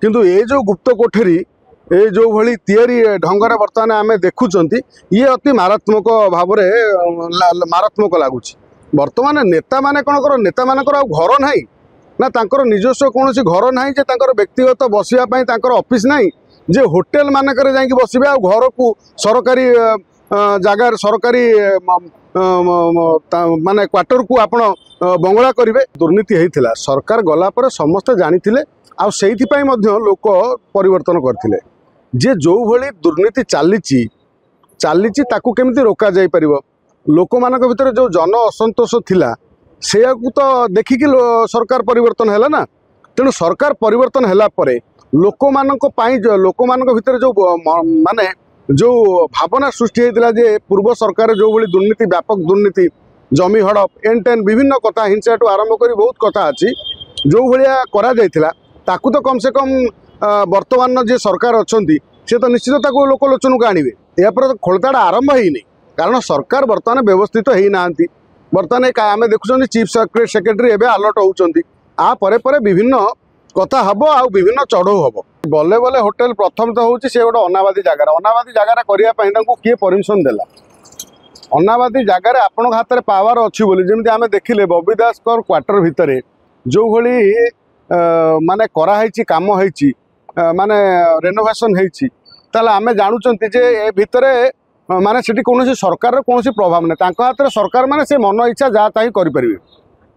किंतु ये जो गुप्त कोठरी ये जो भली तैयारी ढंगर बर्तमान आम देखुंत ये अति मारात्मक भाव मारात्मक लगुच। बर्तमान नेता माने कौन कर नेता मान घर ना ना तांकर निजस्व कौन घर ना जे व्यक्तिगत बसवाई ऑफिस ना जे होटेल मानक जाकि बसबे आ घर को सरकारी जगार सरकारी माने क्वार्टर को आपण बंगला करेंगे। दुर्नीति होता सरकार गलापर समस्ते जानी आ से लोक परिवर्तन करते जे जो भली दुर्नीति चली केमिति रोका जाई परिबो। लोक मानक भितर जो जन असंतोष थिला से तो देखिकी सरकार परिवर्तन है ना। तेणु सरकार परिवर्तन है लोक मानक भितर जो माने जो भावना सृष्टि होता जे पूर्व सरकार जो भली दुर्नीति व्यापक दुर्नीति जमी हड़प एन टेन विभिन्न कथा हिंसा ठू आरंभ कर बहुत कथा अच्छी जो भाया करा जायथिला ताकू तो कम से कम वर्तमान जे सरकार अच्छी से तो निश्चित लोक लोचन को आणवे या पर तो खोलताड़ा आरंभ ही नहीं कारण सरकार बर्तमान व्यवस्थित हो ना। बर्तमान आम देखुं चीफ सेक्रेटरी एवं अलर्ट होती आ विभिन्न कथा हम आ विभिन्न चढ़ऊ हम बल्ले बल्ले होटेल प्रथम तो हूँ सी गोटे अनाबादी जगार करने किए परमिशन देला अनाबादी जगार आपण हाथ में पावर अच्छी बोली जमी आम देखिले बबी दास क्वार्टर भितर जो भली माने कराई काम होती माने रेनोवेशन होती आम जानूँ जे ए भितर माने सेठी कौन सरकार कौन प्रभाव नहीं हाथ में सरकार माने से मन इच्छा जहाँ ताही करें।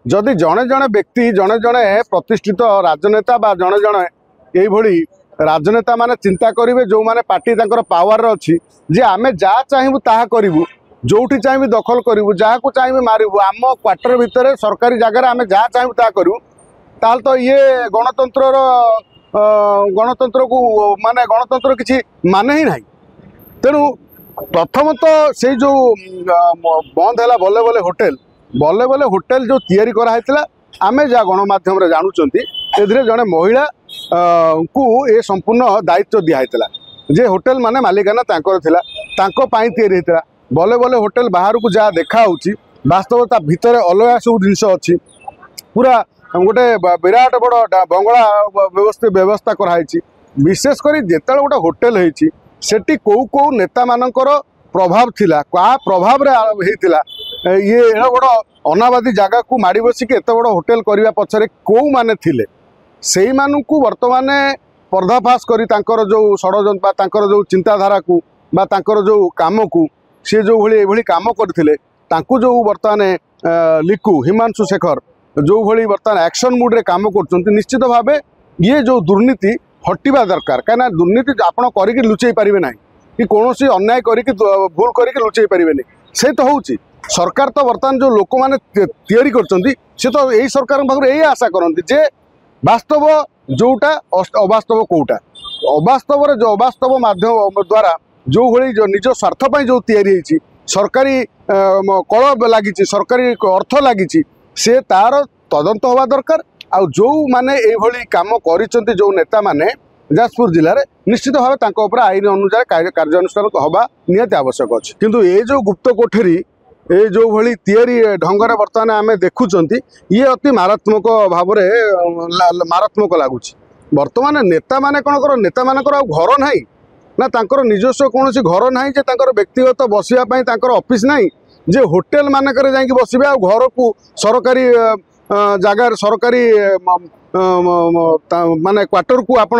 जदि जड़े जड़े व्यक्ति जड़े जड़े प्रतिष्ठित राजनेता बा जड़े जड़े ये राजनेता माने चिंता करेंगे जो माने पार्टी तांकर पावर अच्छी जे आमे जहाँ चाहबू ताहा करूँ जोठी चाहिए दखल करूँ जहाँ को चाहिए मारू आम क्वार्टर भितर सरकारी जगह आमे जहाँ चाहबू ताहा करूँ ताल तो ये गणतंत्र को माने गणतंत्र किसी माने ही नहीं। तेणु प्रथम तो से जो बंद है बल्ले बल्ले होटेल जो तैयारी कराइला आमे जहाँ गणमाध्यम जानूँ ए जड़े महिला को ये संपूर्ण दायित्व दिखाई जे होटेल माने मालिकाना तैयारी होता बल्ले बल्ले होटेल बाहर को जहाँ देखा वास्तवता भितर अलग सब जिनस अच्छी पूरा गोटे विराट बड़ बंगला व्यवस्था कराई विशेषकर जिते गोटे होटेल होती सेठी कौ नेता मानकर प्रभाव थिला क्या प्रभाव ये बड़ अनाबादी जगह को माड़ी बसिक एत बड़ होटेल करने पछरे कौ माने थिले से मानू वर्तमान पर्दाफाश कर जो षड्यंत्र जो चिंताधारा को जो काम को सी जो भली काम करते जो वर्तमान लिकू हिमांशु शेखर जो भली वर्तमान एक्शन मूड रे काम कर निश्चित भाव ये जो दुर्नीति हटिबा दरकार कहीं दुर्नीति आपड़ कर लुचई पारे ना कि कौन अन्याय करके भूल करके लुचई पारे से तो हूँ सरकार तो बर्तमान जो लोक मैंने तैयारी कर तो यही सरकार पाखे यही आशा करती जे वास्तव जोटा अवास्तव कौटा अवास्तव जो अवास्तव माध्यम द्वारा जो भली जो निज स्वार्थपाई जो तैयारी सरकारी कल लगी सरकारी अर्थ लगी से तार तदंत हवा दरकार आ जो माने ये काम करिसेंती जो नेता माने जाजपुर जिले में निश्चित भाव आईन अनुसार कार्यानुष्ठान हवा निहाती आवश्यक अच्छे। किंतु ये जो गुप्त कोठरी ये जो भली तैयारी ढंगर बर्तमान आम देखुंत ये अति मारात्मक भाव मारात्मक लगुच। बर्तमान नेता माने कौन कर नेता मानकर घर ना ना तांकर निजस्व कौन घर ना जे व्यक्तिगत बसवाई ऑफिस ना जे होटेल मानक जाकि बसबे आ घर को सरकारी जगार सरकारी माने क्वार्टर को आपण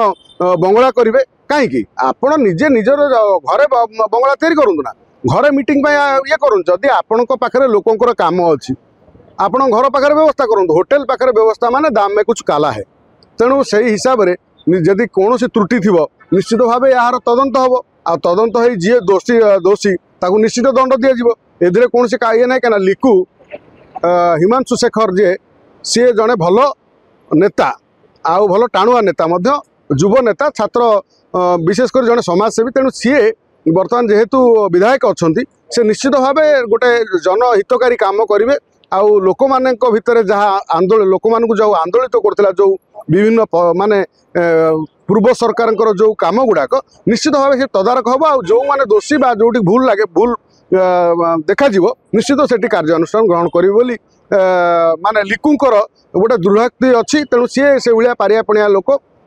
बंगला करेंगे कहीं आपण निजे निजर घरे बंगला तैयारी करूँ ना घरे मीटिंग ये करूँ जदि आपण पाखे लोकंर काम अच्छी आपण घर पाखे व्यवस्था करूँ होटेल पाखे व्यवस्था माने दाम में कुछ काला है। तेणु से हिसाब से जदि कौन त्रुटि थी निश्चित भाव यार तदंत हम आ तदंत हो जी दोषी दोषी ताकू निश्चित दंड दिज्व ए कौन ये ना क्या लिकू हिमांशु शेखर जे सी जड़े भल नेता आउ भल टाणुआ नेता युव नेता छात्र विशेषकर जड़े समाजसेवी तेणु सी बर्तमान जेहेतु विधायक अच्छा से निश्चित भाव गोटे जनहितकारी काम करेंगे आउ लोक मान भितर जहाँ आंदोलन लोक मान जो आंदोलित करता जो विभिन्न माने पूर्व सरकार जो काम गुड़ाक निश्चित भाव से तदारक हम आ जो मैंने दोषी बा जो भूल लगे भूल देखा निश्चित से कार्यानुष्ठान ग्रहण करी माने लिकुंकर गोटे दुर्भक्ति अच्छी तेणु सी से भाया पारिया पणिया लोक